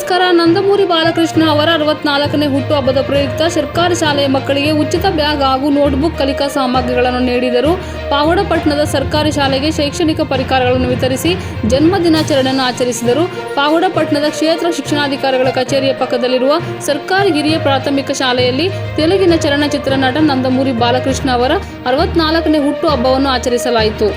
ನಮಸ್ಕಾರ. ನಂದಮೂರಿ ಬಾಲಕೃಷ್ಣ ಅವರ 64ನೇ ಹುಟ್ಟುಹಬ್ಬದ ಪ್ರಯುಕ್ತ ಸರ್ಕಾರಿ ಶಾಲೆಯ ಮಕ್ಕಳಿಗೆ ಉಚಿತ ಬ್ಯಾಗ್ ಹಾಗೂ ನೋಟ್ಬುಕ್ ಕಲಿಕಾ ಸಾಮಗ್ರಿಗಳನ್ನು ನೀಡಿದರು. ಪಾವಗಡಪಟ್ಟಣದ ಸರ್ಕಾರಿ ಶಾಲೆಗೆ ಶೈಕ್ಷಣಿಕ ಪರಿಕರಗಳನ್ನು ವಿತರಿಸಿ ಜನ್ಮ ದಿನಾಚರಣೆಯನ್ನು ಆಚರಿಸಿದರು. ಪಾವಗಡಪಟ್ಟಣದ ಕ್ಷೇತ್ರ ಶಿಕ್ಷಣಾಧಿಕಾರಿಗಳ ಕಚೇರಿಯ ಪಕ್ಕದಲ್ಲಿರುವ ಸರ್ಕಾರಿ ಹಿರಿಯ ಪ್ರಾಥಮಿಕ ಶಾಲೆಯಲ್ಲಿ ತೆಲುಗಿನ ಚಲನಚಿತ್ರ ನಟ ನಂದಮೂರಿ ಬಾಲಕೃಷ್ಣ ಅವರ 64ನೇ ಹುಟ್ಟುಹಬ್ಬವನ್ನು ಆಚರಿಸಲಾಯಿತು.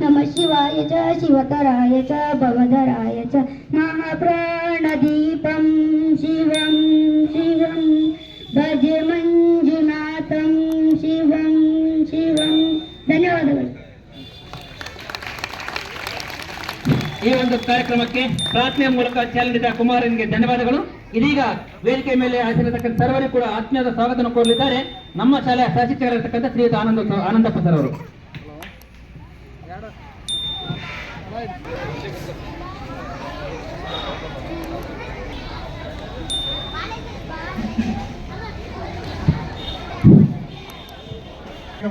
नमः शिवाय च शिवतराय च भवधराय च महाप्राणदीपं शिवं शिवं भजे ಮಂಜುನಾಥಂ ಶಿವಂ ಶಿವಂ. ಧನ್ಯವಾದಗಳು. ಈ ಒಂದು ಕಾರ್ಯಕ್ರಮಕ್ಕೆ ಪ್ರಾರ್ಥನೆಯ ಮೂಲಕ ಚಾಲನೆ ಕುಮಾರನಿಗೆ ಧನ್ಯವಾದಗಳು. ಇದೀಗ ವೇದಿಕೆ ಮೇಲೆ ಹಾಜರಿರತಕ್ಕಂಥ ಸರ್ವರಿಗೂ ಕೂಡ ಆತ್ಮೀಯದ ಸ್ವಾಗತವನ್ನು ಕೋರಲಿದ್ದಾರೆ ನಮ್ಮ ಶಾಲೆಯ ಸಹಶಿಕ್ಷಕರಾಗಿರ್ತಕ್ಕಂಥ ಶ್ರೀಯುತ ಆನಂದಪ್ಪ ಸರ್ ಅವರು.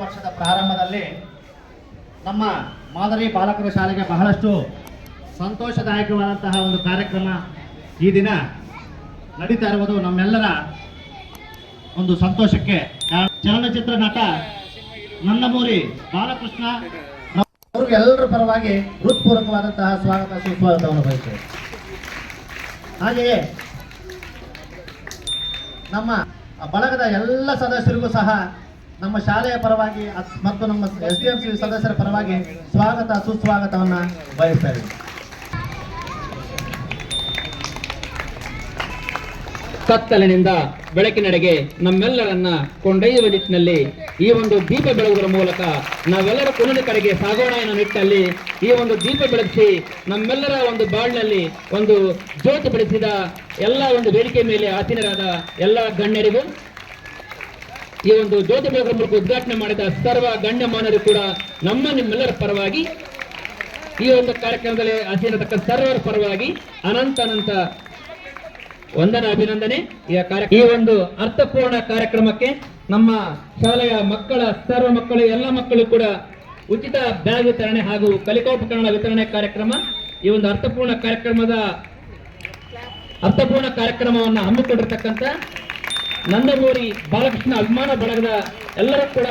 ವರ್ಷದ ಪ್ರಾರಂಭದಲ್ಲಿ ನಮ್ಮ ಮಾದರಿ ಬಾಲಕರ ಶಾಲೆಗೆ ಬಹಳಷ್ಟು ಸಂತೋಷದಾಯಕವಾದಂತಹ ಒಂದು ಕಾರ್ಯಕ್ರಮ ಈ ದಿನ ನಡೀತಾ ಇರುವುದು ನಮ್ಮೆಲ್ಲರ ಒಂದು ಸಂತೋಷಕ್ಕೆ. ಚಲನಚಿತ್ರ ನಟ ನಂದಮೂರಿ ಬಾಲಕೃಷ್ಣ ಅವರು ಎಲ್ಲರ ಪರವಾಗಿ ಹೃತ್ಪೂರ್ವಕವಾದಂತಹ ಸ್ವಾಗತ ಸುಸ್ವಾಗತವನ್ನು ಬಯಸ್ತೇವೆ. ಹಾಗೆಯೇ ನಮ್ಮ ಬಳಗದ ಎಲ್ಲ ಸದಸ್ಯರಿಗೂ ಸಹ ನಮ್ಮ ಶಾಲೆಯ ಪರವಾಗಿ ಮತ್ತು ನಮ್ಮ SDMC ಸದಸ್ಯರ ಪರವಾಗಿ ಸ್ವಾಗತ ಸುಸ್ವಾಗತವನ್ನು ಬಯಸ್ತಾ ಇದ್ದೀವಿ. ಕತ್ತಲಿನಿಂದ ಬೆಳಕಿನೆಡೆಗೆ ನಮ್ಮೆಲ್ಲರನ್ನ ಕೊಂಡೊಯ್ಯುವ ನಿಟ್ಟಿನಲ್ಲಿ ಈ ಒಂದು ದೀಪ ಬೆಳಗುವುದರ ಮೂಲಕ ನಾವೆಲ್ಲರ ಕುಲದ ಕಡೆಗೆ ಸಾಗೋಣ ಎನ್ನುವ ನಿಟ್ಟಿನಲ್ಲಿ ಈ ಒಂದು ದೀಪ ಬೆಳಗಿಸಿ ನಮ್ಮೆಲ್ಲರ ಒಂದು ಬಾಳ್ನಲ್ಲಿ ಒಂದು ಜ್ಯೋತಿ ಬೆಳೆಸಿದ ಎಲ್ಲ ಒಂದು ವೇದಿಕೆ ಮೇಲೆ ಆಸೀನರಾದ ಎಲ್ಲ ಗಣ್ಯರಿಗೂ ಈ ಒಂದು ಜ್ಯೋತಿ ಬೆಳಗುವ ಮೂಲಕ ಉದ್ಘಾಟನೆ ಮಾಡಿದ ಸರ್ವ ಗಣ್ಯಮಾನರು ಕೂಡ ನಿಮ್ಮೆಲ್ಲರ ಪರವಾಗಿ ಈ ಒಂದು ಕಾರ್ಯಕ್ರಮದಲ್ಲಿ ಆಸೀನತಕ್ಕ ಸರ್ವರ ಪರವಾಗಿ ಅನಂತ ವಂದನ ಅಭಿನಂದನೆ. ಈ ಒಂದು ಅರ್ಥಪೂರ್ಣ ಕಾರ್ಯಕ್ರಮಕ್ಕೆ ನಮ್ಮ ಶಾಲೆಯ ಮಕ್ಕಳ ಸರ್ವ ಮಕ್ಕಳು ಎಲ್ಲ ಮಕ್ಕಳು ಕೂಡ ಉಚಿತ ಬ್ಯಾಗ್ ವಿತರಣೆ ಹಾಗೂ ಕಲಿಕೋಪಕರಣ ವಿತರಣೆ ಕಾರ್ಯಕ್ರಮ ಈ ಒಂದು ಅರ್ಥಪೂರ್ಣ ಕಾರ್ಯಕ್ರಮವನ್ನು ಹಮ್ಮಿಕೊಂಡಿರ್ತಕ್ಕಂಥ ನಂದಮೂರಿ ಬಾಲಕೃಷ್ಣ ಅಭಿಮಾನ ಬಳಗದ ಎಲ್ಲರೂ ಕೂಡ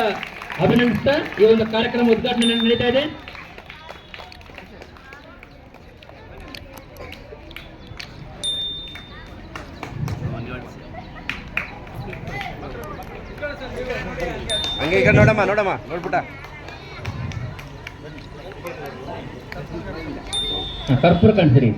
ಅಭಿನಂದಿಸ್ತಾ ಈ ಒಂದು ಕಾರ್ಯಕ್ರಮ ಉದ್ಘಾಟನೆ ನಡೀತಾ ಇದೆ. ಹಂಗೆ ಈಗ ನೋಡಮ್ಮ ನೋಡ್ಬಿಟ್ಟ ಕರ್ಪೂರ ಕಾಣ್ತೀರಿ.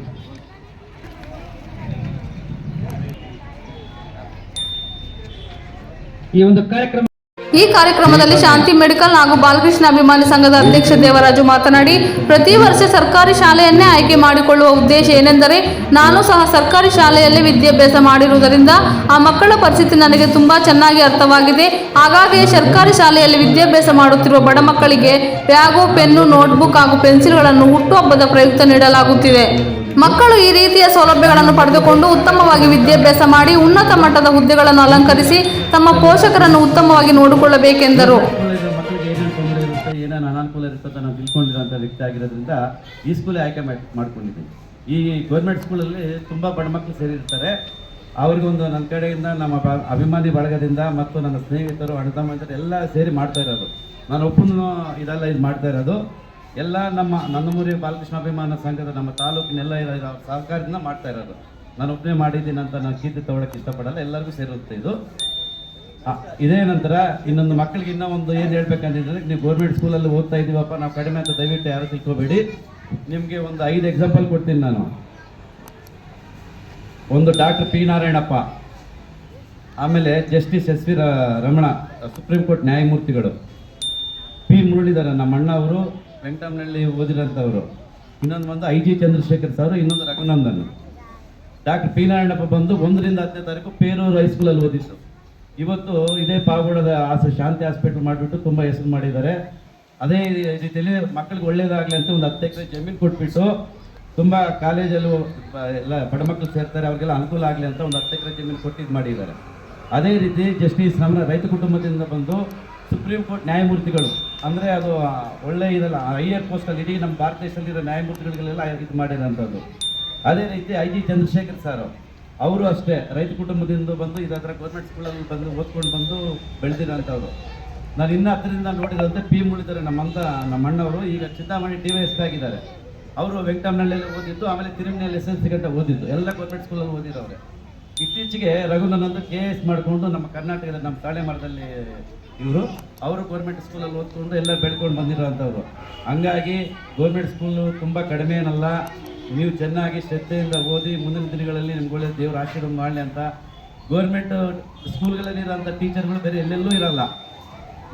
ಈ ಕಾರ್ಯಕ್ರಮದಲ್ಲಿ ಶಾಂತಿ ಮೆಡಿಕಲ್ ಹಾಗೂ ಬಾಲಕೃಷ್ಣ ಅಭಿಮಾನಿ ಸಂಘದ ಅಧ್ಯಕ್ಷ ದೇವರಾಜು ಮಾತನಾಡಿ, ಪ್ರತಿ ವರ್ಷ ಸರ್ಕಾರಿ ಶಾಲೆಯನ್ನೇ ಆಯ್ಕೆ ಮಾಡಿಕೊಳ್ಳುವ ಉದ್ದೇಶ ಏನೆಂದರೆ, ನಾನು ಸಹ ಸರ್ಕಾರಿ ಶಾಲೆಯಲ್ಲೇ ವಿದ್ಯಾಭ್ಯಾಸ ಮಾಡಿರುವುದರಿಂದ ಆ ಮಕ್ಕಳ ಪರಿಸ್ಥಿತಿ ನನಗೆ ತುಂಬಾ ಚೆನ್ನಾಗಿ ಅರ್ಥವಾಗಿದೆ. ಹಾಗಾಗಿ ಸರ್ಕಾರಿ ಶಾಲೆಯಲ್ಲಿ ವಿದ್ಯಾಭ್ಯಾಸ ಮಾಡುತ್ತಿರುವ ಬಡ ಮಕ್ಕಳಿಗೆ ಬ್ಯಾಗು, ಪೆನ್ನು, ನೋಟ್ಬುಕ್ ಹಾಗೂ ಪೆನ್ಸಿಲ್ಗಳನ್ನು ಹುಟ್ಟುಹಬ್ಬದ ಪ್ರಯುಕ್ತ ನೀಡಲಾಗುತ್ತಿದೆ. ಮಕ್ಕಳು ಈ ರೀತಿಯ ಸೌಲಭ್ಯಗಳನ್ನು ಪಡೆದುಕೊಂಡು ಉತ್ತಮವಾಗಿ ವಿದ್ಯಾಭ್ಯಾಸ ಮಾಡಿ ಉನ್ನತ ಮಟ್ಟದ ಹುದ್ದೆಗಳನ್ನು ಅಲಂಕರಿಸಿ ತಮ್ಮ ಪೋಷಕರನ್ನು ಉತ್ತಮವಾಗಿ ನೋಡಿಕೊಳ್ಳಬೇಕೆಂದರು. ಮಕ್ಕಳಿಗೆ ಏನೇನು ತೊಂದರೆ ಇರುತ್ತೆ, ಏನೇನು ಅನಾನುಕೂಲ ಇರುತ್ತೆ ಅಂತ ನಾವು ತಿಳ್ಕೊಂಡಿರೋಂಥ ವ್ಯಕ್ತಿ ಆಗಿರೋದ್ರಿಂದ ಈ ಸ್ಕೂಲೇ ಆಯ್ಕೆ ಮಾಡ್ಕೊಂಡಿದ್ದೀವಿ. ಈ ಗೌರ್ಮೆಂಟ್ ಸ್ಕೂಲಲ್ಲಿ ತುಂಬ ಬಡ ಮಕ್ಕಳು ಸೇರಿರ್ತಾರೆ. ಅವ್ರಿಗೊಂದು ನನ್ನ ಕಡೆಯಿಂದ ನಮ್ಮ ಅಭಿಮಾನಿ ಬಳಗದಿಂದ ಮತ್ತು ನನ್ನ ಸ್ನೇಹಿತರು ಅಣ್ಣ ತಮ್ಮಂದಿರು ಎಲ್ಲ ಸೇರಿ ಮಾಡ್ತಾ ಇರೋದು. ನಾನು ಒಪ್ಪನ್ನು ಇದೆಲ್ಲ ಇದು ಮಾಡ್ತಾ ಇರೋದು ಎಲ್ಲ ನಮ್ಮ ನಂದಮೂರಿ ಬಾಲಕೃಷ್ಣ ಅಭಿಮಾನ ಸಂಘದ ನಮ್ಮ ತಾಲೂಕಿನೆಲ್ಲ ಸಹಕಾರದಿಂದ ಮಾಡ್ತಾ ಇರೋದು. ನಾನು ಒಪ್ಪನೆ ಮಾಡಿದ್ದೀನಿ ಅಂತ ನಾನು ಕೀರ್ತಿ ತಗೊಳ್ಳೋಕೆ ಇಷ್ಟಪಡಲ್ಲ, ಎಲ್ಲರಿಗೂ ಸೇರುತ್ತೆ ಇದು. ಇದೇ ನಂತರ ಇನ್ನೊಂದು ಮಕ್ಕಳಿಗೆ ಇನ್ನೂ ಒಂದು ಏನು ಹೇಳ್ಬೇಕಂತಿದ್ರೆ, ನೀವು ಗೌರ್ಮೆಂಟ್ ಸ್ಕೂಲಲ್ಲಿ ಓದ್ತಾ ಇದ್ದೀವಪ್ಪ ನಾವು ಕಡಿಮೆ ಅಂತ ದಯವಿಟ್ಟು ಯಾರು ತಿಳ್ಕೊಬೇಡಿ. ನಿಮಗೆ ಒಂದು 5 ಎಕ್ಸಾಂಪಲ್ ಕೊಡ್ತೀನಿ ನಾನು. ಒಂದು ಡಾಕ್ಟರ್ ಪಿ ನಾರಾಯಣಪ್ಪ, ಆಮೇಲೆ justice S V Ramana, supreme court ನ್ಯಾಯಮೂರ್ತಿಗಳು. ಪಿ ಮುರಳೀಧರ ನಮ್ಮ ಅಣ್ಣ ಅವರು ವೆಂಕಟಮ್ಮನಹಳ್ಳಿ ಓದಿರೋಂಥವ್ರು. ಇನ್ನೊಂದು ಬಂದು IG ಚಂದ್ರಶೇಖರ್ ಸರ್, ಇನ್ನೊಂದು ರಘುನಂದನ್. ಡಾಕ್ಟರ್ ಪಿ ನಾರಾಯಣಪ್ಪ ಬಂದು 1 ರಿಂದ 10ನೇ ತಾರೀಕು ಪೇರೂರು ಹೈಸ್ಕೂಲಲ್ಲಿ ಓದಿತ್ತು. ಇವತ್ತು ಇದೇ ಪಾವಗಡದ ಶಾಂತಿ ಹಾಸ್ಪಿಟಲ್ ಮಾಡಿಬಿಟ್ಟು ತುಂಬ ಹೆಸರು ಮಾಡಿದ್ದಾರೆ. ಅದೇ ರೀತಿಯಲ್ಲಿ ಮಕ್ಕಳಿಗೆ ಒಳ್ಳೇದಾಗಲಿ ಅಂತ ಒಂದು 10 ಎಕರೆ ಜಮೀನು ಕೊಟ್ಬಿಟ್ಟು ತುಂಬ ಕಾಲೇಜಲ್ಲೂ ಎಲ್ಲ ಬಡ ಮಕ್ಕಳು ಸೇರ್ತಾರೆ, ಅವ್ರಿಗೆಲ್ಲ ಅನುಕೂಲ ಆಗಲಿ ಅಂತ ಒಂದು 10 ಎಕರೆ ಜಮೀನು ಕೊಟ್ಟಿದ್ದು ಮಾಡಿದ್ದಾರೆ. ಅದೇ ರೀತಿ ಜಸ್ಟಿಸ್ ನಮ್ಮ ರೈತ ಕುಟುಂಬದಿಂದ ಬಂದು ಸುಪ್ರೀಂ ಕೋರ್ಟ್ ನ್ಯಾಯಮೂರ್ತಿಗಳು ಅಂದರೆ ಅದು ಒಳ್ಳೆ ಇದಲ್ಲ, ಹೈಯರ್ ಪೋಸ್ಟಲ್ಲಿ ಇಡೀ ನಮ್ಮ ಭಾರತ ದೇಶದಲ್ಲಿರೋ ನ್ಯಾಯಮೂರ್ತಿಗಳಿಗೆಲ್ಲ ಇದು ಮಾಡಿರೋಂಥದ್ದು. ಅದೇ ರೀತಿ ಐ ಜಿ ಚಂದ್ರಶೇಖರ್ ಸರ್ ಅವರು ಅಷ್ಟೇ ರೈತ ಕುಟುಂಬದಿಂದ ಬಂದು ಇದರ ಗೌರ್ಮೆಂಟ್ ಸ್ಕೂಲಲ್ಲಿ ಬಂದು ಓದ್ಕೊಂಡು ಬಂದು ಬೆಳೆದಿರೋಂಥವ್ರು. ನಾನು ಇನ್ನೂ ಹತ್ತರಿಂದ ನೋಡಿದಂತೆ ಪಿ ಮುಳಿದರೆ ನಮ್ಮ ಅಣ್ಣವರು ಈಗ ಚಿಂತಾಮಣಿ DYSP ಆಗಿದ್ದಾರೆ. ಅವರು ವೆಂಕಟಮ್ಮನಹಳ್ಳಿಯಲ್ಲಿ ಓದಿದ್ದು, ಆಮೇಲೆ ತಿರುಮನೆಯಲ್ಲಿ SSLC ಗಂಟ ಓದಿದ್ದು, ಎಲ್ಲ ಗೌರ್ಮೆಂಟ್ ಸ್ಕೂಲಲ್ಲಿ ಓದಿರೋರೆ. ಇತ್ತೀಚೆಗೆ ರಘುನಂದು KS ಮಾಡಿಕೊಂಡು ನಮ್ಮ ಕರ್ನಾಟಕದ ನಮ್ಮ ತಾಳೆ ಮರದಲ್ಲಿ ಅವರು ಗೌರ್ಮೆಂಟ್ ಸ್ಕೂಲಲ್ಲಿ ಓದ್ಕೊಂಡು ಎಲ್ಲ ಬೆಳ್ಕೊಂಡು ಬಂದಿರೋಂಥವ್ರು. ಹಂಗಾಗಿ ಗೌರ್ಮೆಂಟ್ ಸ್ಕೂಲು ತುಂಬ ಕಡಿಮೆ ಏನಲ್ಲ. ನೀವು ಚೆನ್ನಾಗಿ ಶ್ರದ್ಧೆಯಿಂದ ಓದಿ ಮುಂದಿನ ದಿನಗಳಲ್ಲಿ ನಿಮ್ಗೆ ಒಳ್ಳೆ ದೇವ್ರ ಆಶೀರ್ವಾದ ಮಾಡಲಿ ಅಂತ. ಗೌರ್ಮೆಂಟ್ ಸ್ಕೂಲ್ಗಳಲ್ಲಿರೋಂಥ ಟೀಚರ್ಗಳು ಬೇರೆ ಎಲ್ಲೆಲ್ಲೂ ಇರಲ್ಲ.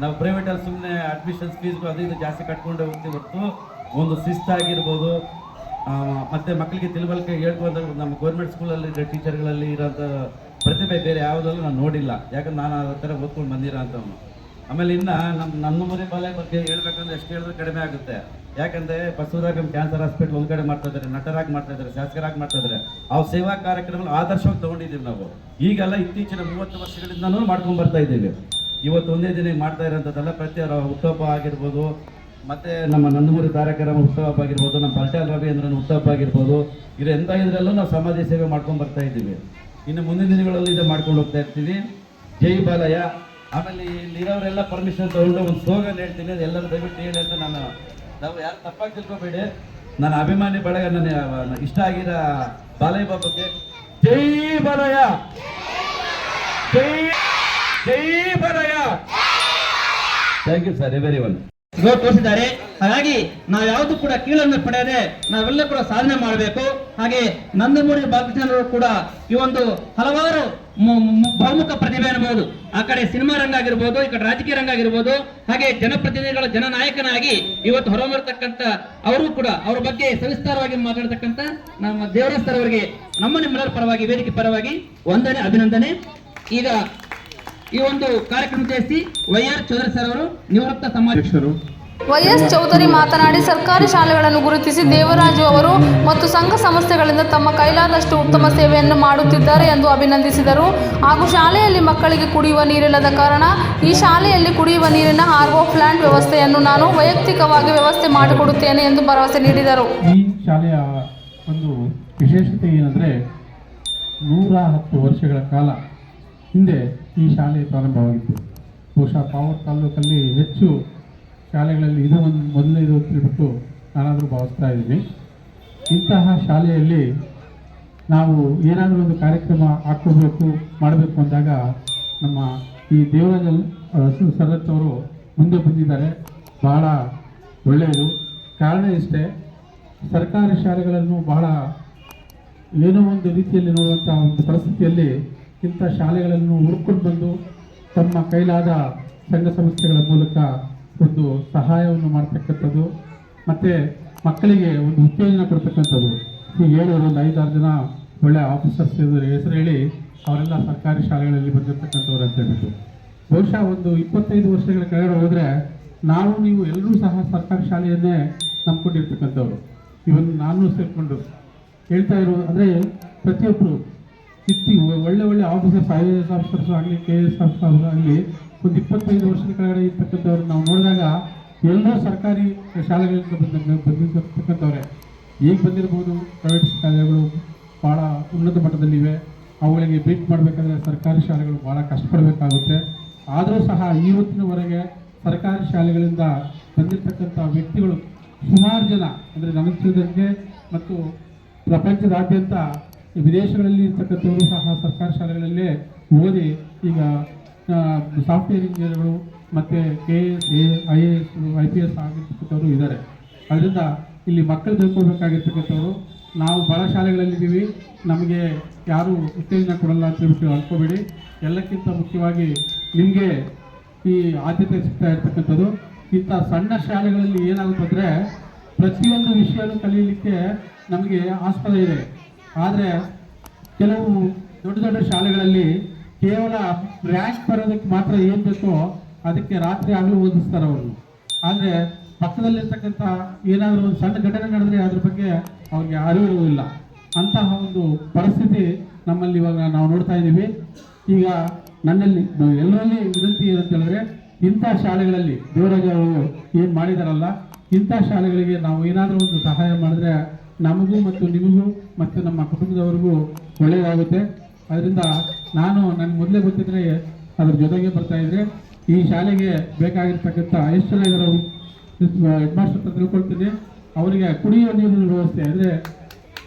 ನಾವು ಪ್ರೈವೇಟಲ್ಲಿ ಸುಮ್ಮನೆ ಅಡ್ಮಿಷನ್ಸ್ ಫೀಸ್ಗಳು ಅದು ಇದು ಜಾಸ್ತಿ ಕಟ್ಕೊಂಡು ಹೋಗ್ತೀವಿ ಹೊರತು ಒಂದು ಶಿಸ್ತಾಗಿರ್ಬೋದು ಮತ್ತು ಮಕ್ಕಳಿಗೆ ತಿಳುವಳಿಕೆ ಹೇಳ್ಕೊಂಡು ನಮ್ಮ ಗೌರ್ಮೆಂಟ್ ಸ್ಕೂಲಲ್ಲಿ ಟೀಚರ್ಗಳಲ್ಲಿ ಇರೋಂಥ ಪ್ರತಿಭೆ ಬೇರೆ ಯಾವುದಲ್ಲೂ ನಾನು ನೋಡಿಲ್ಲ. ಯಾಕಂದ್ರೆ ನಾನು ಆ ಥರ ಓದ್ಕೊಂಡು ಬಂದಿರೋ ಅಂಥವನು. ಆಮೇಲೆ ಇನ್ನು ನನ್ನ ಮನೆ ಬಾಲೆ ಬಗ್ಗೆ ಹೇಳ್ಬೇಕಂದ್ರೆ ಎಷ್ಟು ಹೇಳಿದ್ರೆ ಕಡಿಮೆ ಆಗುತ್ತೆ. ಯಾಕಂದರೆ ಬಸವರಾಜ ಕ್ಯಾನ್ಸರ್ ಹಾಸ್ಪಿಟ್ಲ್ ಒಂದು ಕಡೆ ಮಾಡ್ತಾಯಿದ್ದಾರೆ, ನಟರಾಗಿ ಮಾಡ್ತಾಯಿದ್ದಾರೆ, ಶಾಸಕರಾಗಿ ಮಾಡ್ತಾಯಿದ್ದಾರೆ. ಆ ಸೇವಾ ಕಾರ್ಯಕ್ರಮ ಆದರ್ಶವಾಗಿ ತೊಗೊಂಡಿದ್ದೀವಿ ನಾವು. ಈಗೆಲ್ಲ ಇತ್ತೀಚಿನ 30 ವರ್ಷಗಳಿಂದನೂ ಮಾಡ್ಕೊಂಡು ಬರ್ತಾ ಇದ್ದೀವಿ. ಇವತ್ತು ಒಂದೇ ದಿನ ಮಾಡ್ತಾ ಇರೋಂಥದ್ದೆಲ್ಲ ಪ್ರತಿಯೊಬ್ಬರ ಹುಟ್ಟುಹಬ್ಬ ಆಗಿರ್ಬೋದು, ಮತ್ತು ನಮ್ಮ ನಂದಮೂರಿ ಕಾರ್ಯಕ್ರಮ ಹುಟ್ಟುಹಬ್ಬ ಆಗಿರ್ಬೋದು, ನಮ್ಮ ಪಲ್ಟಾಲ್ ರವೀಂದ್ರನ ಹುಟ್ಟುಹಬ್ಬ ಆಗಿರ್ಬೋದು, ಇದು ಎಂಥ ಇದರಲ್ಲೂ ನಾವು ಸಮಾಜ ಸೇವೆ ಮಾಡ್ಕೊಂಡು ಬರ್ತಾ ಇದ್ದೀವಿ. ಇನ್ನು ಮುಂದಿನ ದಿನಗಳಲ್ಲಿ ಇದು ಮಾಡ್ಕೊಂಡು ಹೋಗ್ತಾ ಇರ್ತೀವಿ. ಜೈ ಬಾಲಯ್ಯ. ಆಮೇಲೆ ಇಲ್ಲಿರೋರೆಲ್ಲ ಪರ್ಮಿಷನ್ ತೊಗೊಂಡು ಒಂದು ಸ್ಲೋಗನ್ ಹೇಳ್ತೀನಿ, ಅದು ಎಲ್ಲರೂ ದಯವಿಟ್ಟು ಹೇಳಿ ಅಂತ ನಾವು ಯಾರು ತಪ್ಪಾಗಿ ತಿಳ್ಕೊಬೇಡಿ. ನನ್ನ ಅಭಿಮಾನಿ ಬಳಗ ನನ್ನ ಇಷ್ಟ ಆಗಿರೋ ಬಾಲಯ್ಯ ಬಾಬುಗೆ ಜೈ ಬಾಲಯ್ಯ, ಜೈ ಜೈ Balayya. Thank you sir, everyone. ತೋರಿಸಿದ್ದಾರೆ. ಹಾಗಾಗಿ ನಾವು ಯಾವುದು ಕೂಡ ಕೀಳನ್ನು ಪಡೆಯದೆ ನಾವೆಲ್ಲ ಕೂಡ ಸಾಧನೆ ಮಾಡಬೇಕು. ಹಾಗೆ ನಂದಮೂರಿ ಬಾಲಕೃಷ್ಣರು ಕೂಡ ಈ ಒಂದು ಹಲವಾರು ಬಹುಮುಖ ಪ್ರತಿಭೆ ಅನ್ನಬಹುದು. ಆ ಕಡೆ ಸಿನಿಮಾ ರಂಗ ಆಗಿರ್ಬೋದು, ಈ ಕಡೆ ರಾಜಕೀಯ ರಂಗ ಆಗಿರ್ಬೋದು, ಹಾಗೆ ಜನಪ್ರತಿನಿಧಿಗಳ ಜನನಾಯಕನಾಗಿ ಇವತ್ತು ಹೊರಬರತಕ್ಕಂಥ ಅವರು ಕೂಡ ಅವರ ಬಗ್ಗೆ ಸವಿಸ್ತಾರವಾಗಿ ಮಾತಾಡತಕ್ಕಂಥ ನಮ್ಮ ದೇವರಾಜ್ ಸರ್ ಅವರಿಗೆ ನಮ್ಮ ನಿಮ್ಮೆಲ್ಲರ ಪರವಾಗಿ, ವೇದಿಕೆ ಪರವಾಗಿ ವಂದನೆ, ಅಭಿನಂದನೆ. ಈಗ ಈ ಒಂದು ಕಾರ್ಯಕ್ರಮ ಉದ್ದೇಶಿಸಿ YR ಚೌಧರಿ ಸರ್ ಅವರು ನಿವೃತ್ತ ಸಮಾಜಾಧ್ಯಕ್ಷರು YS ಚೌಧರಿ ಮಾತನಾಡಿ ಸರ್ಕಾರಿ ಶಾಲೆಗಳನ್ನು ಗುರುತಿಸಿ ದೇವರಾಜು ಅವರು ಮತ್ತು ಸಂಘ ಸಂಸ್ಥೆಗಳಿಂದ ತಮ್ಮ ಕೈಲಾದಷ್ಟು ಉತ್ತಮ ಸೇವೆಯನ್ನು ಮಾಡುತ್ತಿದ್ದಾರೆ ಎಂದು ಅಭಿನಂದಿಸಿದರು. ಹಾಗೂ ಶಾಲೆಯಲ್ಲಿ ಮಕ್ಕಳಿಗೆ ಕುಡಿಯುವ ನೀರಿಲ್ಲದ ಕಾರಣ ಈ ಶಾಲೆಯಲ್ಲಿ ಕುಡಿಯುವ ನೀರಿನ RO ಪ್ಲಾಂಟ್ ವ್ಯವಸ್ಥೆಯನ್ನು ನಾನು ವೈಯಕ್ತಿಕವಾಗಿ ವ್ಯವಸ್ಥೆ ಮಾಡಿಕೊಡುತ್ತೇನೆ ಎಂದು ಭರವಸೆ ನೀಡಿದರು. ಈ ಶಾಲೆಯ ಒಂದು ವಿಶೇಷತೆ ಏನಂದರೆ 110 ವರ್ಷಗಳ ಕಾಲ ಹಿಂದೆ ಈ ಶಾಲೆ ಪ್ರಾರಂಭವಾಗಿತ್ತು. ಬಹುಶಃ ಪಾವಗಡ ತಾಲೂಕಲ್ಲಿ ಹೆಚ್ಚು ಶಾಲೆಗಳಲ್ಲಿ ಇದು ಒಂದು ಮೊದಲನೇದು ಅಂತೇಳ್ಬಿಟ್ಟು ನಾನಾದರೂ ಭಾವಿಸ್ತಾ ಇದ್ದೀನಿ. ಇಂತಹ ಶಾಲೆಯಲ್ಲಿ ನಾವು ಏನಾದರೂ ಒಂದು ಕಾರ್ಯಕ್ರಮ ಹಾಕ್ಕೋಬೇಕು ಮಾಡಬೇಕು ಅಂದಾಗ ನಮ್ಮ ಈ ದೇವರಾಜ ಸರತ್ ಅವರು ಮುಂದೆ ಬಂದಿದ್ದಾರೆ. ಬಹಳ ಒಳ್ಳೆಯದು. ಕಾರಣ ಇಷ್ಟೇ, ಸರ್ಕಾರಿ ಶಾಲೆಗಳನ್ನು ಬಹಳ ಏನೋ ಒಂದು ರೀತಿಯಲ್ಲಿ ನೋಡುವಂಥ ಒಂದು ಪರಿಸ್ಥಿತಿಯಲ್ಲಿ ಇಂಥ ಶಾಲೆಗಳನ್ನು ಹುಡುಕೊಂಡು ಬಂದು ತಮ್ಮ ಕೈಲಾದ ಸಂಘ ಸಂಸ್ಥೆಗಳ ಮೂಲಕ ಒಂದು ಸಹಾಯವನ್ನು ಮಾಡ್ತಕ್ಕಂಥದ್ದು ಮತ್ತು ಮಕ್ಕಳಿಗೆ ಒಂದು ಉತ್ತೇಜನ ಕೊಡ್ತಕ್ಕಂಥದ್ದು. ಈಗ ಹೇಳಿದ್ರು ಒಂದು 5-6 ಜನ ಒಳ್ಳೆಯ ಆಫೀಸರ್ಸ್ ಹೆಸರು ಹೇಳಿ ಅವರೆಲ್ಲ ಸರ್ಕಾರಿ ಶಾಲೆಗಳಲ್ಲಿ ಬಂದಿರತಕ್ಕಂಥವ್ರು ಅಂತ ಹೇಳ್ಬಿಟ್ಟು. ಬಹುಶಃ ಒಂದು 25 ವರ್ಷಗಳ ಕೆಳಗಡೆ ಹೋದರೆ ನಾವು ನೀವು ಎಲ್ಲರೂ ಸಹ ಸರ್ಕಾರಿ ಶಾಲೆಯನ್ನೇ ನಂಬ್ಕೊಂಡಿರ್ತಕ್ಕಂಥವ್ರು. ಇವನ್ ನಾನು ಸೇರಿಕೊಂಡು ಹೇಳ್ತಾ ಇರೋದು ಅಂದರೆ ಪ್ರತಿಯೊಬ್ಬರು ಒಳ್ಳೆ ಆಫೀಸರ್ಸ್, IAS ಆಫೀಸರ್ಸ್ ಆಗಲಿ, KS ಆಫೀಸರ್ಸ್ ಆಗಲಿ ಒಂದು 25 ವರ್ಷದ ಕೆಳಗಡೆ ಇರ್ತಕ್ಕಂಥವ್ರು ನಾವು ನೋಡಿದಾಗ ಎಲ್ಲರೂ ಸರ್ಕಾರಿ ಶಾಲೆಗಳಿಂದ ಬಂದಿರ್ತಕ್ಕಂಥವ್ರೆ. ಈಗ ಬಂದಿರ್ಬೋದು ಪ್ರೈವೇಟ್ ಶಾಲೆಗಳು ಭಾಳ ಉನ್ನತ ಮಟ್ಟದಲ್ಲಿವೆ. ಅವುಗಳಿಗೆ ಬೀಟ್ ಮಾಡಬೇಕಾದ್ರೆ ಸರ್ಕಾರಿ ಶಾಲೆಗಳು ಭಾಳ ಕಷ್ಟಪಡಬೇಕಾಗುತ್ತೆ. ಆದರೂ ಸಹ ಇವತ್ತಿನವರೆಗೆ ಸರ್ಕಾರಿ ಶಾಲೆಗಳಿಂದ ಬಂದಿರತಕ್ಕಂಥ ವ್ಯಕ್ತಿಗಳು ಸುಮಾರು ಜನ, ಅಂದರೆ ನನಗೆ ತಿಳಿದಂತೆ ಮತ್ತು ಪ್ರಪಂಚದಾದ್ಯಂತ ವಿದೇಶಗಳಲ್ಲಿ ಇರ್ತಕ್ಕಂಥವರು ಸಹ ಸರ್ಕಾರಿ ಶಾಲೆಗಳಲ್ಲೇ ಓದಿ ಈಗ ಸಾಫ್ಟ್ವೇರ್ ಇಂಜಿನಿಯರ್ಗಳು ಮತ್ತು KS, IAS, IPS ಆಗಿರ್ತಕ್ಕಂಥವರು ಇದ್ದಾರೆ. ಅದರಿಂದ ಇಲ್ಲಿ ಮಕ್ಕಳು ತಿಳ್ಕೊಳ್ಬೇಕಾಗಿರ್ತಕ್ಕಂಥವ್ರು ನಾವು ಭಾಳ ಶಾಲೆಗಳಲ್ಲಿದ್ದೀವಿ, ನಮಗೆ ಯಾರು ಉತ್ತೇಜನ ಕೊಡಲ್ಲ ಅಂತ ಹೇಳ್ಬಿಟ್ಟು ಅನ್ಕೋಬೇಡಿ. ಎಲ್ಲಕ್ಕಿಂತ ಮುಖ್ಯವಾಗಿ ನಿಮಗೆ ಈ ಆದ್ಯತೆ ಸಿಗ್ತಾ ಇರ್ತಕ್ಕಂಥದ್ದು. ಇಂಥ ಸಣ್ಣ ಶಾಲೆಗಳಲ್ಲಿ ಏನಾಗುತ್ತಂದರೆ ಪ್ರತಿಯೊಂದು ವಿಷಯನೂ ಕಲಿಯಲಿಕ್ಕೆ ನಮಗೆ ಆಸ್ಪದ ಇದೆ. ಆದರೆ ಕೆಲವು ದೊಡ್ಡ ದೊಡ್ಡ ಶಾಲೆಗಳಲ್ಲಿ ಕೇವಲ ರ್ಯಾಂಕ್ ಬರೋದಕ್ಕೆ ಮಾತ್ರ ಏನು ಬೇಕೋ ಅದಕ್ಕೆ ರಾತ್ರಿ ಆಗಲೂ ಓದಿಸ್ತಾರೆ ಅವರು. ಆದರೆ ಪಕ್ಕದಲ್ಲಿರ್ತಕ್ಕಂಥ ಏನಾದರೂ ಒಂದು ಸಣ್ಣ ಘಟನೆ ನಡೆದರೆ ಅದ್ರ ಬಗ್ಗೆ ಅವ್ರಿಗೆ ಅರಿವಿರುವುದಿಲ್ಲ. ಅಂತಹ ಒಂದು ಪರಿಸ್ಥಿತಿ ನಮ್ಮಲ್ಲಿ ಇವಾಗ ನಾವು ನೋಡ್ತಾ ಇದ್ದೀವಿ. ಈಗ ನನ್ನಲ್ಲಿ ಎಲ್ಲರಲ್ಲಿ ವಿನಂತಿ ಏನಂತ ಹೇಳಿದ್ರೆ ಇಂಥ ಶಾಲೆಗಳಲ್ಲಿ ದೇವರಾಜ ಅವರು ಏನು ಮಾಡಿದಾರಲ್ಲ, ಇಂಥ ಶಾಲೆಗಳಿಗೆ ನಾವು ಏನಾದರೂ ಒಂದು ಸಹಾಯ ಮಾಡಿದ್ರೆ ನಮಗೂ ಮತ್ತು ನಿಮಗೂ ಮತ್ತು ನಮ್ಮ ಕುಟುಂಬದವರಿಗೂ ಒಳ್ಳೆಯದಾಗುತ್ತೆ. ಅದರಿಂದ ನಾನು ಮೊದಲೇ ಗೊತ್ತಿದ್ರೆ ಅದ್ರ ಜೊತೆಗೆ ಬರ್ತಾ ಇದ್ರೆ ಈ ಶಾಲೆಗೆ ಬೇಕಾಗಿರ್ತಕ್ಕಂಥ ಎಷ್ಟು ಜನ ಇದ್ದಾರೆ ಹೆಡ್ ಮಾಸ್ಟರ್ ಹತ್ರ ತಿಳ್ಕೊಳ್ತೀನಿ. ಅವರಿಗೆ ಕುಡಿಯುವ ನೀರಿನ ವ್ಯವಸ್ಥೆ ಅಂದರೆ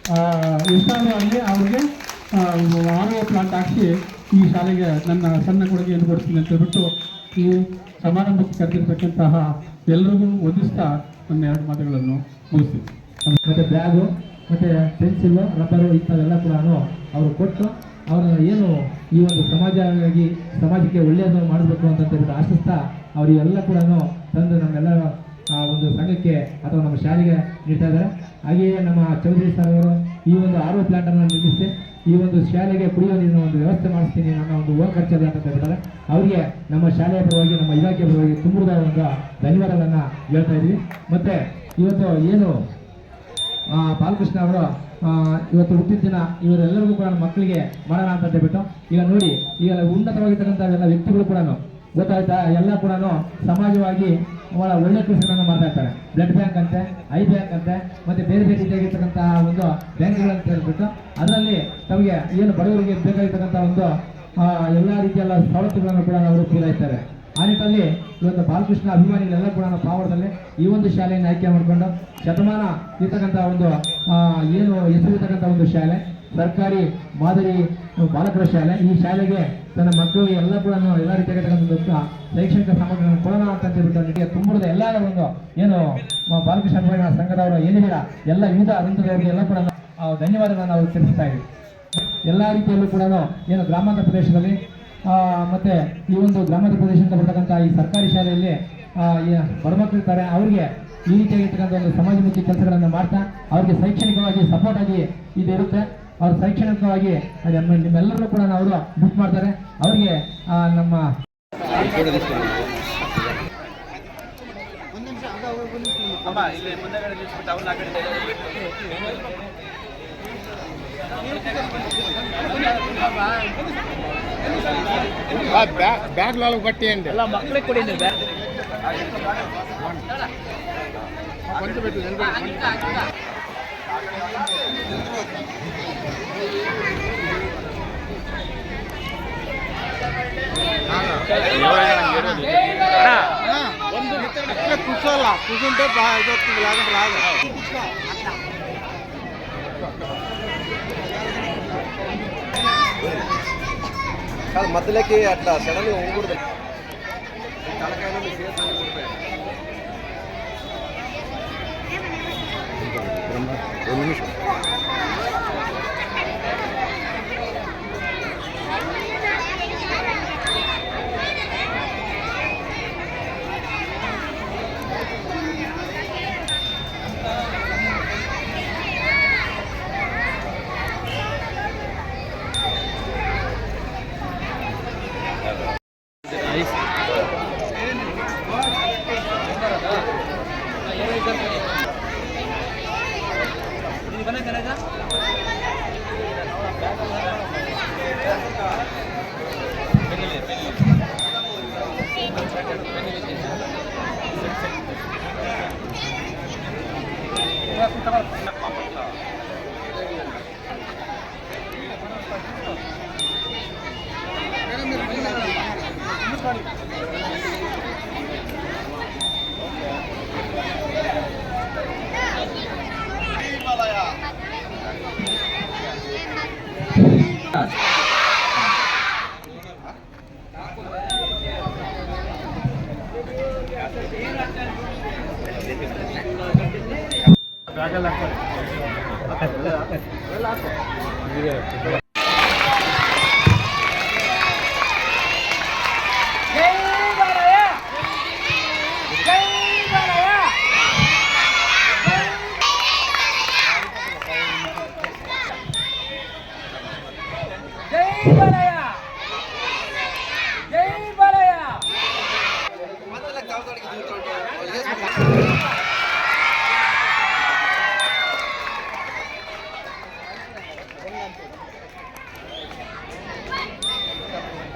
ಎಷ್ಟಾದರೂ ಅಲ್ಲಿ ಅವ್ರಿಗೆ RO ಪ್ಲಾಂಟ್ ಹಾಕಿ ಈ ಶಾಲೆಗೆ ನನ್ನ ಸಣ್ಣ ಕೊಡುಗೆಯನ್ನು ಕೊಡ್ತೀನಿ ಅಂತ ಹೇಳ್ಬಿಟ್ಟು ಈ ಸಮಾರಂಭಕ್ಕೆ ಕರೆದಿರ್ತಕ್ಕಂತಹ ಎಲ್ಲರಿಗೂ ವಂದಿಸ್ತಾ ನನ್ನ 2 ಮಾತುಗಳನ್ನು ಮುಗಿಸ್ತೀನಿ. ಮತ್ತು ಬ್ಯಾಗು ಮತ್ತು ಪೆನ್ಸಿಲ್ಲು ರಬ್ಬರು ಇಂಥವೆಲ್ಲ ಕೂಡ ಅವರು ಕೊಟ್ಟು ಅವರನ್ನು ಏನು ಈ ಒಂದು ಸಮಾಜಕ್ಕೆ ಒಳ್ಳೆಯದು ಮಾಡಬೇಕು ಅಂತ ಹೇಳ್ಬಿಟ್ಟು ಆಶಿಸ್ತಾ ಅವರು ಇವೆಲ್ಲ ಕೂಡ ತಂದು ನಮ್ಮೆಲ್ಲ ಒಂದು ಸಂಘಕ್ಕೆ ಅಥವಾ ನಮ್ಮ ಶಾಲೆಗೆ ನೀಡ್ತಾ ಇದ್ದಾರೆ. ಹಾಗೆಯೇ ನಮ್ಮ ಚೌಧರಿ ಸರ್ ಅವರು ಈ ಒಂದು RO ಪ್ಲಾಂಟನ್ನು ನಿರ್ಮಿಸಿ ಈ ಒಂದು ಶಾಲೆಗೆ ಕುಡಿಯುವ ನೀರಿನ ಒಂದು ವ್ಯವಸ್ಥೆ ಮಾಡಿಸ್ತೀನಿ, ನನ್ನ ಒಂದು ಓನ್ ಖರ್ಚಲ್ಲ ಅಂತ ಹೇಳ್ತಾರೆ. ಅವರಿಗೆ ನಮ್ಮ ಶಾಲೆಯ ಪರವಾಗಿ ನಮ್ಮ ಇಲಾಖೆಯ ಪರವಾಗಿ ತುಂಬುವುದ ಒಂದು ಧನ್ಯವಾದಗಳನ್ನು ಹೇಳ್ತಾ ಇದ್ವಿ. ಮತ್ತು ಇವತ್ತು ಏನು ಬಾಲಕೃಷ್ಣ ಅವರು ಇವತ್ತು ಹುಟ್ಟಿದ ದಿನ ಇವರೆಲ್ಲರಿಗೂ ಕೂಡ ಮಕ್ಕಳಿಗೆ ಮಾಡೋಣ ಅಂತ ಹೇಳ್ಬಿಟ್ಟು ಈಗ ನೋಡಿ ಈಗ ಉನ್ನತವಾಗಿರ್ತಕ್ಕಂಥ ಎಲ್ಲ ವ್ಯಕ್ತಿಗಳು ಕೂಡ ಗೊತ್ತಾಯ್ತಾ ಎಲ್ಲ ಕೂಡ ಸಮಾಜವಾಗಿ ಒಳ್ಳೆ ಕೆಲಸಗಳನ್ನು ಮಾಡ್ತಾ ಇರ್ತಾರೆ. ಬ್ಲಡ್ ಬ್ಯಾಂಕ್ ಅಂತೆ, ಐ ಬ್ಯಾಂಕ್ ಅಂತೆ, ಮತ್ತೆ ಬೇರೆ ಬೇರೆ ರೀತಿಯಾಗಿರ್ತಕ್ಕಂತಹ ಒಂದು ಬ್ಯಾಂಕ್ಗಳಂತ ಹೇಳ್ಬಿಟ್ಟು ಅದರಲ್ಲಿ ತಮಗೆ ಏನು ಬಡವರಿಗೆ ಬೇಕಾಗಿರ್ತಕ್ಕಂಥ ಒಂದು ಎಲ್ಲ ರೀತಿಯಲ್ಲ ಸವಲತ್ತುಗಳನ್ನು ಕೂಡ ಅವರು ಪೂರೈಸ್ತಾರೆ. ಆ ನಿಟ್ಟಲ್ಲಿ ಇವತ್ತು ಬಾಲಕೃಷ್ಣ ಅಭಿಮಾನಿಗಳೆಲ್ಲ ಕೂಡ ಪಾವಡದಲ್ಲಿ ಈ ಒಂದು ಶಾಲೆಯನ್ನು ಆಯ್ಕೆ ಮಾಡಿಕೊಂಡು ಶತಮಾನ ಇರ್ತಕ್ಕಂಥ ಒಂದು ಏನು ಹೆಸರಿರ್ತಕ್ಕಂಥ ಒಂದು ಶಾಲೆ, ಸರ್ಕಾರಿ ಮಾದರಿ ಬಾಲಕರ ಶಾಲೆ. ಈ ಶಾಲೆಗೆ ತನ್ನ ಮಕ್ಕಳಿಗೆ ಎಲ್ಲ ಕೂಡ ಎಲ್ಲ ರೀತಿಯಾಗಿರ್ತಕ್ಕಂಥ ಶೈಕ್ಷಣಿಕ ಸಾಮಗ್ರಿಗಳನ್ನು ಕೊಡೋಣ ಅಂತ ಹೇಳ್ಬಿಟ್ಟು ನಿಮಗೆ ತುಂಬುರದ ಎಲ್ಲ ಒಂದು ಏನು ಬಾಲಕೃಷ್ಣ ಅಭಿಮಾನಿಗಳ ಸಂಘದವರು ಏನಿದ್ದೀರಾ ಎಲ್ಲ ವಿವಿಧ ಹಂತದವರಿಗೆ ಎಲ್ಲ ಕೂಡ ಧನ್ಯವಾದಗಳನ್ನು ನಾವು ತಿಳಿಸ್ತಾ ಇದ್ದೀವಿ. ಎಲ್ಲ ರೀತಿಯಲ್ಲೂ ಕೂಡ ಏನು ಗ್ರಾಮಾಂತರ ಪ್ರದೇಶದಲ್ಲಿ ಮತ್ತು ಈ ಒಂದು ಗ್ರಾಮಾಂತರ ಪ್ರದೇಶದಿಂದ ಬರ್ತಕ್ಕಂಥ ಈ ಸರ್ಕಾರಿ ಶಾಲೆಯಲ್ಲಿ ಬಡಮಕ್ಕಳಿರ್ತಾರೆ, ಅವರಿಗೆ ಈ ರೀತಿಯಾಗಿರ್ತಕ್ಕಂಥ ಒಂದು ಸಮಾಜಮುಖಿ ಕೆಲಸಗಳನ್ನು ಮಾಡ್ತಾ ಅವ್ರಿಗೆ ಶೈಕ್ಷಣಿಕವಾಗಿ ಸಪೋರ್ಟ್ ಆಗಿ ಇದಿರುತ್ತೆ. ಅವ್ರು ಶೈಕ್ಷಣಿಕವಾಗಿ ನಿಮ್ಮೆಲ್ಲರೂ ಕೂಡ ಅವರು ಬುಕ್ ಮಾಡ್ತಾರೆ. ಅವರಿಗೆ ನಮ್ಮ ಬ್ಯಾಗ್ ಲಾಲು ಕಟ್ಟಿ ಅಂడి ಎಲ್ಲ ಮಕ್ಕಳಿಗೆ ಕೊಡಿ ಬ್ಯಾಗ್ ಒಂದು ಕೂಸಲ್ಲ ಕೂಸುಂటే ఇది లేకుండా రాదు. మధ్యలోకి అట్లా సడన్గా ఊగకూడదు. తలకాయ నుండి నిమిషం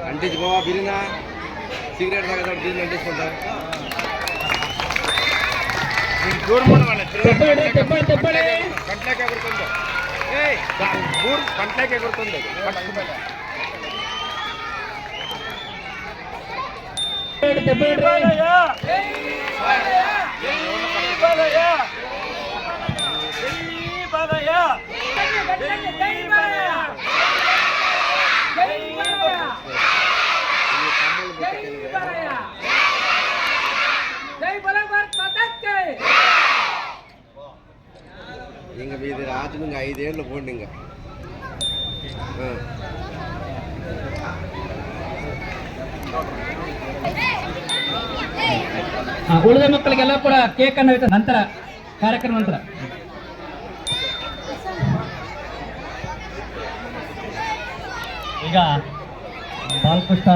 आंटी जी बाबा बिरना సిగరెట్ తాగడం బిజినెస్ చేసుకుంటారు కంట్లోకి ఎగురుతుంది కంట్లోకి ఎగురుతుంది ఇంక మీది రాజు ఇంకా 5 ఏళ్ళు పోండి ఇంకా ಉಳಿದ ಮಕ್ಕಳಿಗೆಲ್ಲ ಕೂಡ ಕೇಕ್ ಅನ್ನು ನಂತರ ಕಾರ್ಯಕ್ರಮ ನಂತರ ಈಗ ಬಾಲಕೃಷ್ಣ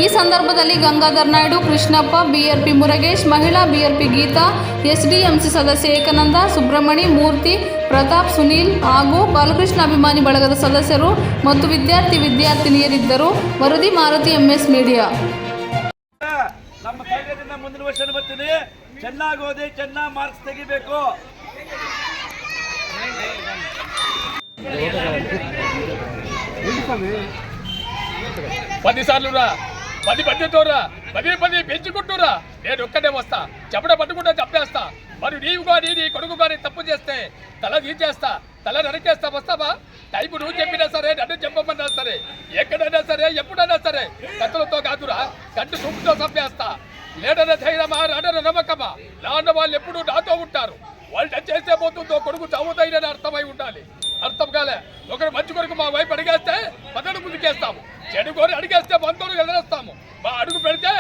ಈ ಸಂದರ್ಭದಲ್ಲಿ ಗಂಗಾಧರ್ ನಾಯ್ಡು, ಕೃಷ್ಣಪ್ಪ, ಬಿಆರ್ಪಿ ಮುರುಗೇಶ್, ಮಹಿಳಾ ಬಿಆರ್ಪಿ ಗೀತಾ, ಎಸ್ಡಿಎಂಸಿ ಸದಸ್ಯ ಏಕಾನಂದ, ಸುಬ್ರಹ್ಮಣಿ, ಮೂರ್ತಿ, ಪ್ರತಾಪ್, ಸುನೀಲ್ ಹಾಗೂ ಬಾಲಕೃಷ್ಣ ಅಭಿಮಾನಿ ಬಳಗದ ಸದಸ್ಯರು ಮತ್ತು ವಿದ್ಯಾರ್ಥಿನಿಯರಿದ್ದರು. ವರದಿ ಮಾರುತಿ ಎಂಎಸ್ ಮೀಡಿಯಾ. ನಮ್ಮ ಸಂಘದಿಂದ ಮುಂದಿನ ವರ್ಷ ಬರ್ತೀನಿ. ಚೆನ್ನಾಗಿ ಓದಿ ಚೆನ್ನಾಗಿ ಮಾರ್ಕ್ಸ್ ತೆಗಿಬೇಕು. పదిసార్లు రా 10 పద్దెతోరా 10 పెంచుకుంటూరా నేను ఒక్కడే వస్తా చెపడ పట్టుకుంటా చంపేస్తా మరి నీవు కానీ నీ కొడుకు కానీ తప్పు చేస్తే తల తీసేస్తా తల నరికేస్తా వస్తావా టైపు నువ్వు చెప్పినా సరే నన్ను చెప్పమన్నా సరే ఎక్కడైనా సరే ఎప్పుడైనా సరే కత్తులతో కాదురా కంటి చూపుతో చంపేస్తా లేడన ధైర్యమా రాడన నమ్మకమా నాన్న వాళ్ళు ఎప్పుడు నాతో ఉంటారు వాళ్ళు చేస్తే పోతుందో కొడుకు చావుదైనని అర్థమై ఉండాలి అర్థం కాలే ఒకరు మంచి కొడుకు మా వైపు అడిగేస్తే 10 ముందుకేస్తాము చెడు కోరి అడిగేస్తే 100 ఎదురేస్తాము మా అడుగు పెడితే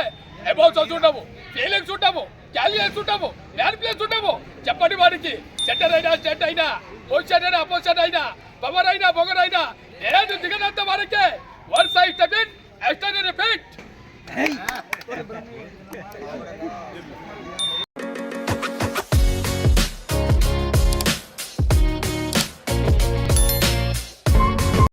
ఎమోషన్స్ ఉండవు ఫీలింగ్స్ ఉండవు క్యాలియన్స్ ఉండవు మ్యానిపులేషన్స్ ఉండవు చెప్పండి వాడికి సెంటర్ అయినా స్టేట్ అయినా పొజిషన్ అయినా అపోజిషన్ అయినా పవర్ అయినా బొగర్ అయినా నేను దిగనంత వరకే one side step in extend repeat